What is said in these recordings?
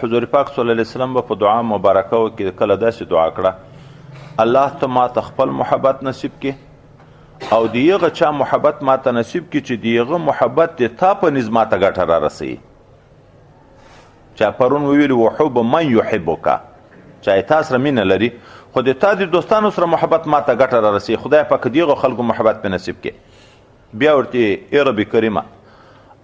حضور پاک صلی الله علیه وسلم په دعا مبارکه کې کله داسې دعا کړه، الله ته ما ته خپل محبت نصیب کې او دیغه چا محبت ما ته نصیب کې چې دیغه محبت دې تا په نظم ما ته ګټه را رسوي. چا پرون ویلي وحب من یحبک، چا تا سره مینه لري خو د تا د دوستانو سره محبت ما ته ګټه را رسوي، خدای پاک دیغه خلکو محبت په نصیب کې. بیا ورته ای رب کریمه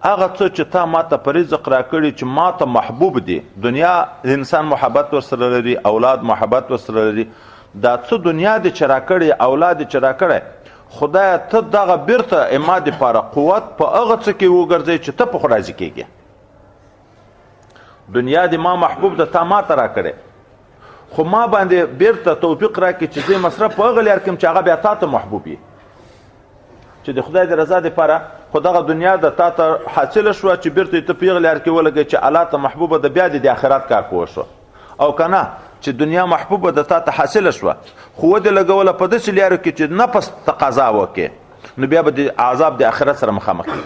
هغه څه چې تا ما ته په رزق راکړي چې ما ته محبوب دي، دنیا انسان محبت ورسره لري، اولاد محبت ورسره لري، دا څه دنیا دې چې راکړي اولاد دې چې راکړی خدایه ته دغه بیرته ما دپاره قوت په هغه څه کې وګرځوي چې ته په خو راضي کېږې. دنیا دې ما محبوب ده تا ما ته راکړی خو ما باندې بیرته توفیق راکړي چې زه مصرف په هغه لار کړم چې هغه بیا تا ته محبوب وي، چې د خدای د رضا دپاره خو دغه دنیا د تا ته حاصله شوه چې بیرته ته په هغه لار کې ولګوې چې الله ته محبوبه ده، بیا د آخرت کار پوه شو. او که نه چې دنیا محبوبه د تا ته حاصله شوه خو ودې لګوله په داسې لارو کې چې نفس تقاضا وکړې، نو بیا به د عذاب د آخرت سره مخامخ کړي.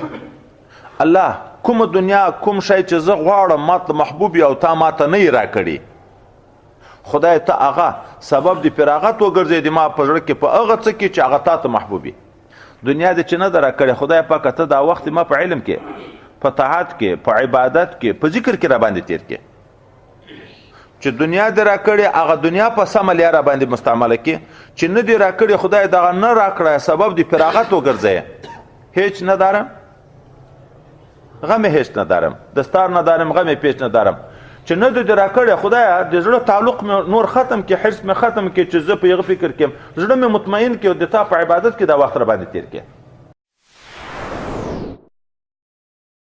الله کومه دنیا کوم شی چې زه غواړم ما ته محبوب او تا ما ته نه یې راکړي، خدای ته هغه سبب د فراغت وګرځوي د ما په زړه کې په هغه څه کې چې هغه تا ته محبوبي. دنیا دې چې نه ده راکړې خدای پاکه ته دا وخت ما په علم کې، په طاعت کې، په عبادت کې، په ذکر کې را باندې تیر کې. چې دنیا دې راکړې هغه دنیا په سمه لاره باندې مستعمله کې، چې نه دې راکړې خدای دغه نه راکړه سبب د فراغت وګرځوي. هیڅ نه دارم غم هیڅ نه دارم، دستار نه دارم غم پیش نه دارم، چې نه دې راکړې خدایه د زړه تعلق مې نور ختم کې، حرص مې ختم کې چې زه په هغه فکر کې زړه مې مطمئن کې او د تا په عبادت کې دا وخت را باندې تیر کې.